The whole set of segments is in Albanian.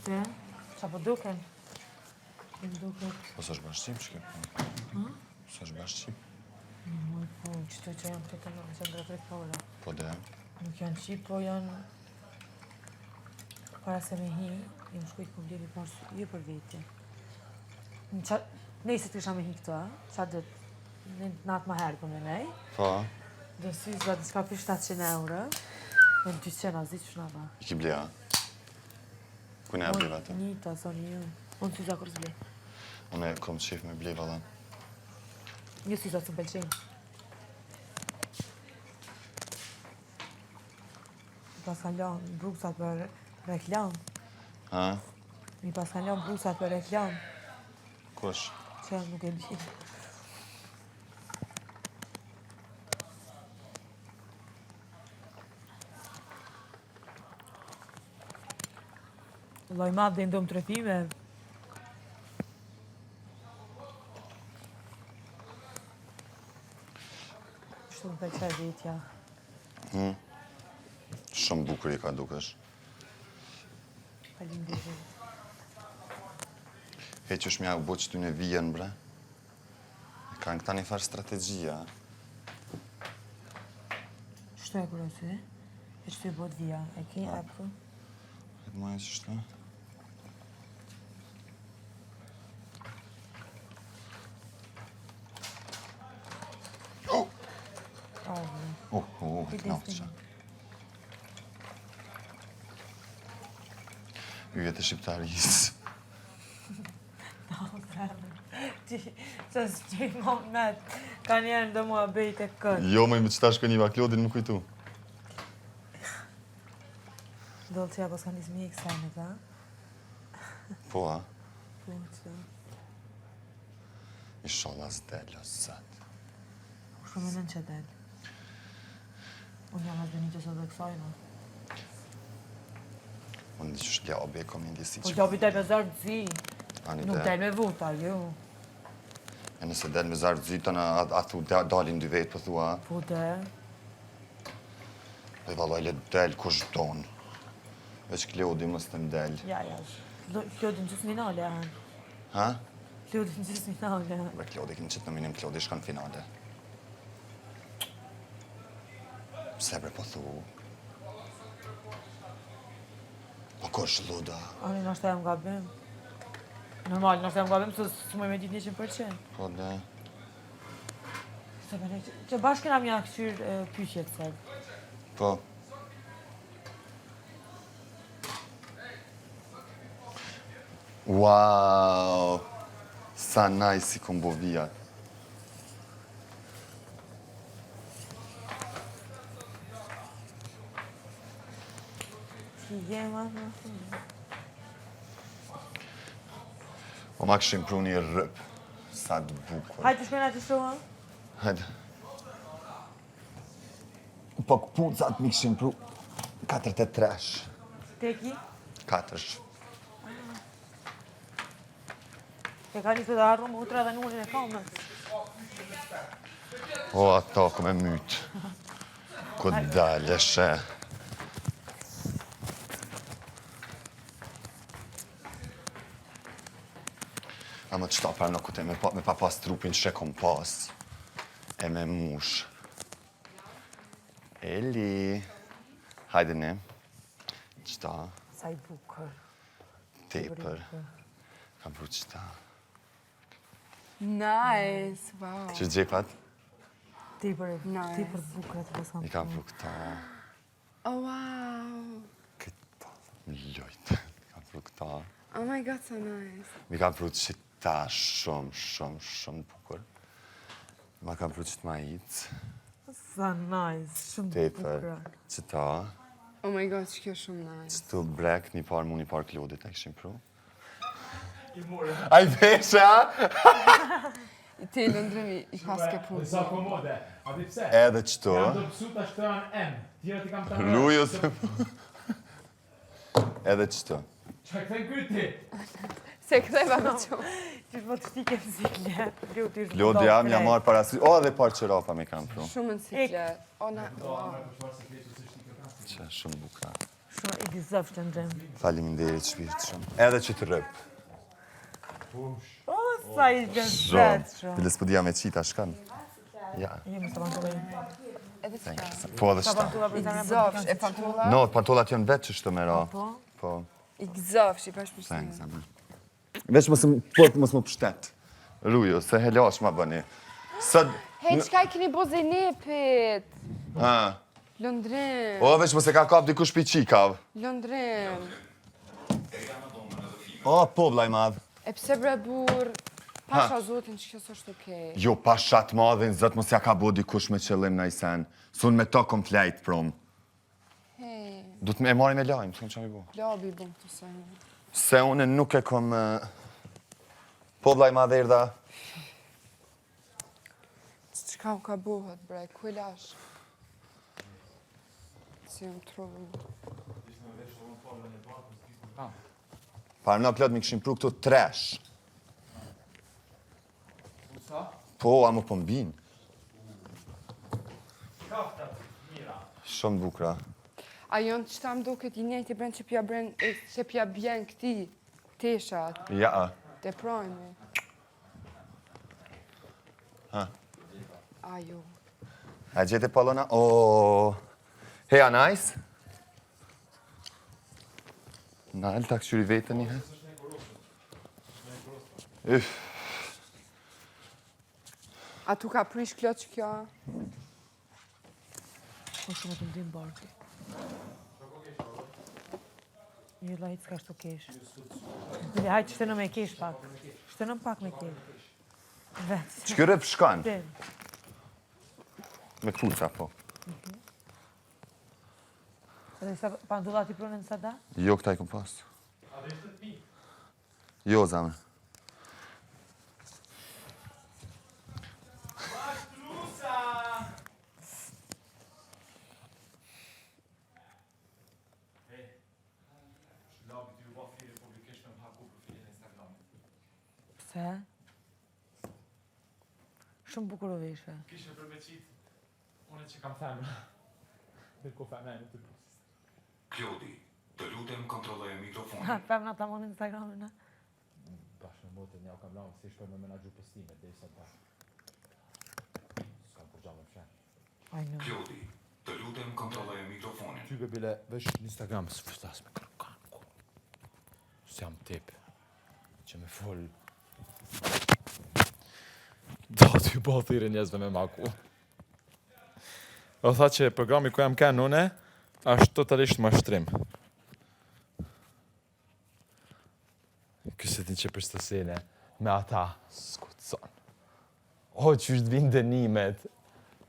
Se? Qa po duken? Po s'është bashkëqip që kjo? S'është bashkëqip? Po, qëto që janë të në qendra tregtare. Po dhe? Nuk janë qip, po janë... Para se me hi, jam shkujt po vleri pas ju për veti. Nejse të kisha me hi këto, qa dhe natë ma herë për me nej. Po? Dhe si zba diska për 700 euro, dhe në 200 azi që shna ba. I ki ble, a? Kune e ble vete? Nita, thoni ju. Unë si zakur s'ble. Unë e kom qef me ble valla. Një si zakur s'belqenj. Pas kanë lanë brusat për reklam. Ha? Mi pas kanë lanë brusat për reklam. Kush? Që nuk e di. Loj madh dhe ndom trepime. Shumë për qërë vitja. Shumë bukur i ka dukesh. Faleminderit. He që shmja u bo që ty në vijen, bre. Kanë këta një farë strategjia. Qëto e kërë ty? E qëto e bot vija? E ke e për? E të maja që shto? Knapë që. Yjet e shqiptarisë. Që s'gjej moment, ka njerën dhe mua bejt e këtë. Jo, me qëta shkëniva, Klodin më kujtu. Dollë që ja pas ka njës mi eksenet, a? Po, a? Po, që... I sholla s'del, o zët. Shumë në në që del. Unë jam as Benitës edhe kësajna. Unë në që shkja obe e kom një ndjesi Po që... gjabi del me zartë zi. Nuk del me vuta, ju. E nëse del me zartë zi, të në atu dalin dy vetë, për thua. Po de. Dhe valoj le del kush donë. Veç Klodi mës të mdel. Ja. Klodin gjysë minale, a? Ha? Klodin gjysë minale. Bre Klodi, kënë qëtë në minim Klodi shkan finale. Pse bre po thu? Po kush luda? Ani, nështë jam gabim. Normal, nështë jam gabim, se s'mu me ditë 100%. Po dhe? Që bashkë këna mja këshyrë pyqjet, se. Po. Wow! Sa nice i kom bo vijat. Si jema, O ma këshim pru një rëp. Sa të bukur. Hajtë të shkojnë ati shumë? Hajde. Po këpucat mi këshim pru 4-3. Teki? 4. Ke ka njësë dhe arru mutra dhe nullin e kamës. O, ato, këme mytë. Ku dalë, shë. A më qëta pra në kute, me pa pas trupin që kom pas. E me mush. Eli. Hajde ne. Qëta? Sa i bukër. Tepër. Ka bru qëta. Nice, wow. Që gjepat? Tepër Nice. bukër atë besan. I ka bru këta. Oh, wow. Këta. Lojtë. Ka bru këta. Oh my god, so nice. Mi ka bru qëta shumë bukur. Ma ka bru qëtë ma itës. Sa nice, shumë Tepër. bukëra. Qëta. Oh my god, që kjo shumë nice. Qëtu brek, një par mu, një par Klodit e këshim pru. A i veshe, a? Ti lëndrimi i paske punë. Sa komode, a di pse? Edhe qëtu. Jam do pësu të ashtranë M, tjera ti kam të rrë. Lujo se... Edhe qëtu. Qa këthen kyti? Se këthej pa në qumë. Qysh po të shtike në zikle. Klodi jam, ja marë parasri. O, edhe par qërapa me kam pru. Shumë në cikle. O, na... Që shumë buka. Shumë i gëzoftë ndrim. Faleminderit shpirtshëm. Edhe që të rëp. O, sa i gëzet shumë. Bile s'po dija me qita shkan. Ja. Jo, më së pantullat. Edhe çka? Po edhe Sa shta. pantullat për I të gëzofsh, e pantullat? No, pantollat janë vetë që shtë me ra. Po? Po. I gëzofsh, i pash Thanks, përshëndetje. Amir. Veç mos më pështet. Rujo, se helash ma bëni. Së... Hej, çka i keni bo Zejnepit? Ha. Londrin, O, veç mos e ka kap dikush pi qikav. Londrin. O, po, vlaj madh. E pse bre burr? Pasha zotin që kjo s'është okej. Jo, pa shat madhin, zët mos ja ka bo dikush me qëllim në i sen. Sun me to kom flejt prom. Hej, Du të me e marri me lajmë, s'kom që mi bo. labi bëm këtu se. Se une nuk e kom... Po, vlaj madh erda. Çka u ka buhet bre, ku i lash? Si jam truvëm. Parë në plot mi këshim pru këtu tresh. Po, a më po mbin. Shumë bukra. A jonë që ta më duket i njëjtë i bren që pja bjen këti teshat, Ja, te projmi. Ha. A jo. a gjete Palona? O, heja nice. Nalë, ta këshyri vetën një he. Yff, A tu ka prish klot që kjo? Po shumë të ndim barki. Jo, lajt s'ka shtu kesh. Bile, hajtë shtënë me kesh pak. Shtënë pak me kesh. Vetë. që kërëp shkan? Dem. Me këpuca, po. Edhe sa pantullat i prunin sa da? Jo, këta i kom pas. Jo, zamë. Pse? Shumë bukur o veshe. Kishe për me qitë, unë që kam thënë. Dhe ku femnajnë të pusë. Klodi, të lutem kontrolloje mikrofonin. Ha, femna ta mon Instagramin, ha? Bashkë në motë një u kam lanë, si shpër me menagju postime, dhe i sot ta. S'kam kur gjamë më fshenë. I know. Klodi, të lutem kontrolloje mikrofonin. Ty be bile vesh në Instagram, së fështas me kërkan, ku. S'jam tip, që me full. Do t'ju bo thire njëzve me maku. O tha që programi ku jam kënë une, është totalisht mashtrim. Këse ti që përstësine, me ata, s'kutëson. O, që është vinë dënimet,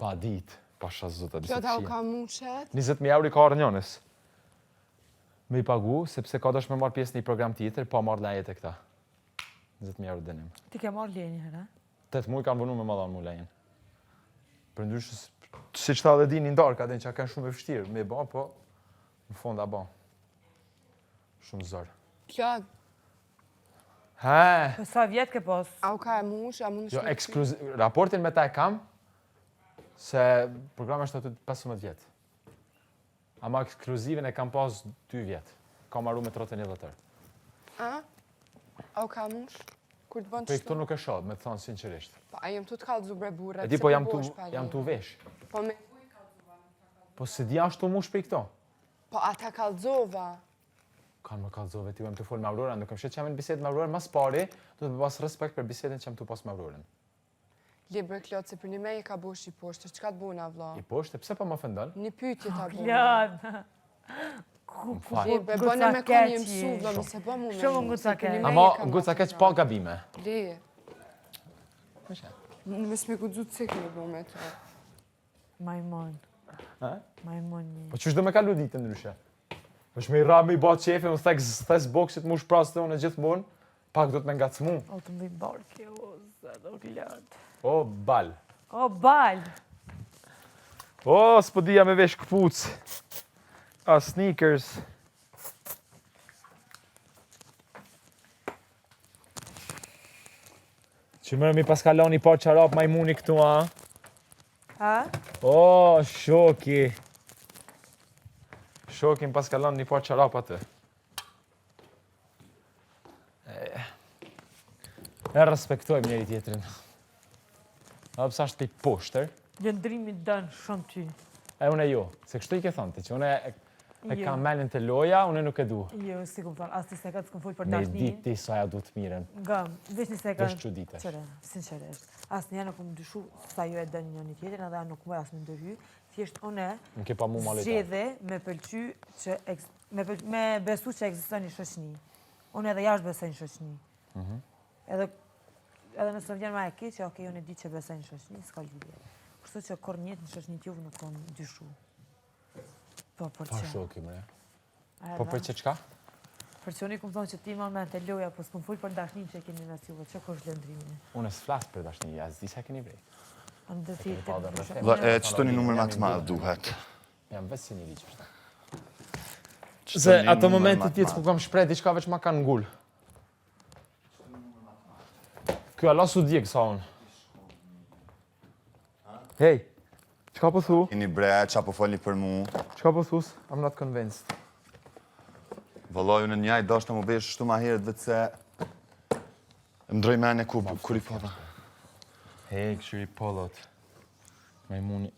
pa ditë, pa shazuta, Kjo ta u ka mushet? 20.000 euro i ka orë njënës. Me i pagu, sepse ka dash me marrë pjesë në një program tjetër, pa marrë lejet e këta. 20.000 euro dënim. Ti ke marrë lje një herë, ha? 8 muaj kanë vënu me madhan mu lejen. Për ndryshës, si qëta dhe dini ndarë, ka den që kanë shumë e vështirë, me ba, po, në fond a ba. Shumë zërë. Kjo, He, Po sa vjetë ke pos? a u ka e mush, a mundesh jo, me ekskluziv, raportin me ta e kam, se programa është aty 15 vjetë. Ama ekskluzivin e kam pas 2 vjetë. Ka marru me trotën e dhe tërë. A? A u ka mush? Kur të bën Po i të këtu nuk e shoh, me të thonë sinqerisht. Pa, a jam tu të kallëzu bre burra. E di, po jam tu vesh. Po me... Po se di ashtu mush për i këto. Po ata kallëzova. Kanë më kallëzove, ti u jam të fol me Aurorën, nuk kam shet që jam në bisedë me Aurorën, mas pari, do të pas respekt për bisedën që jam të pas me Aurorën. Le bre klot, se për një me e ka bosh i poshtë, çka të buna vlla? I poshtë, pse po më ofendon? Një pyetje ta buna. Klad! Më fal. Le, be bëne me koni më mësu, vlla, më se bë mu me. Shumë mu, nguca se për keq. një me Ama e kam nguca keq ofenduar. pa gabime. Le. Në mes me guxu të cekë në bëme të. Majmon. Ha? Majmon një. Po ç'është do me kalu ditën ndryshe? Është me i rab me i bat qefi, më thes boksit mu shpras të unë gjithmonë, pak do të me ngacmu. O të mbi barki, o zë, o klad. O, bal. O bal! O, s'po dija me vesh këpuc. A, sneakers. Që mërë mi paskaloni pa qarap majmuni këtu, a? Ha? O, shoki. Shokim pas kalon një par qarap atë. E respektojmë njëri tjetrin. A pësa është t'i poshtër, Gjëndrimi dënë shumë ty. e une jo. Se kështu i ke thonë ti, që une e Jo. kam menin të loja, une nuk e du. Jo, si kom thonë, asë një sekund s'kom full për Ne dashnin. dit ti sa ja du të miren. Gëm, veç një sekund. Vesh çuditesh. Qëre, sinqerisht. Asë një nuk më dyshu sa jo e dënë një tjetrin, edhe nuk më asë më ndërhy. Thjesht une Nuk ke pa mu maleta. zgjedhe me pëlqy që me besu që ekziston një shoqni. Unë edhe jashtë besoj në shoqni. Edhe nëse më vjen ma e keq, që okej, unë e di që besoj në shoqni, s'ka lidhje. Kështu që kur njët në shoqni t'juve nuk kom dyshu. Po, për Pa që? shokim, re. A Po edhe? për që qka? Për që unë i kom thonë që ti moment e loja, po s'kom full për dashnin që e keni mes juve, që kush lëndrimi. Unë s'flas për dashni, ja s'di sa keni vrej. Unë dhe ti pa dhe rreth. Dhe e qëto një numër ma të madhë duhet. Jam vetë si një liqë përsta. Qëto Se një ato numër momente ma të tjetë ku madh. kam shprej, diçka veç ma kanë ngull. Kjo Allah su djekë, sa unë. Hej, qka po thu? Kini bre, qa po folni për mu. Qka po thus? I'm not convinced. Vëlloj, unë njaj dashtë më besh shtu ma herët vetë se më droj mene kur i pova. Hej, kështu i pollot. Me muni...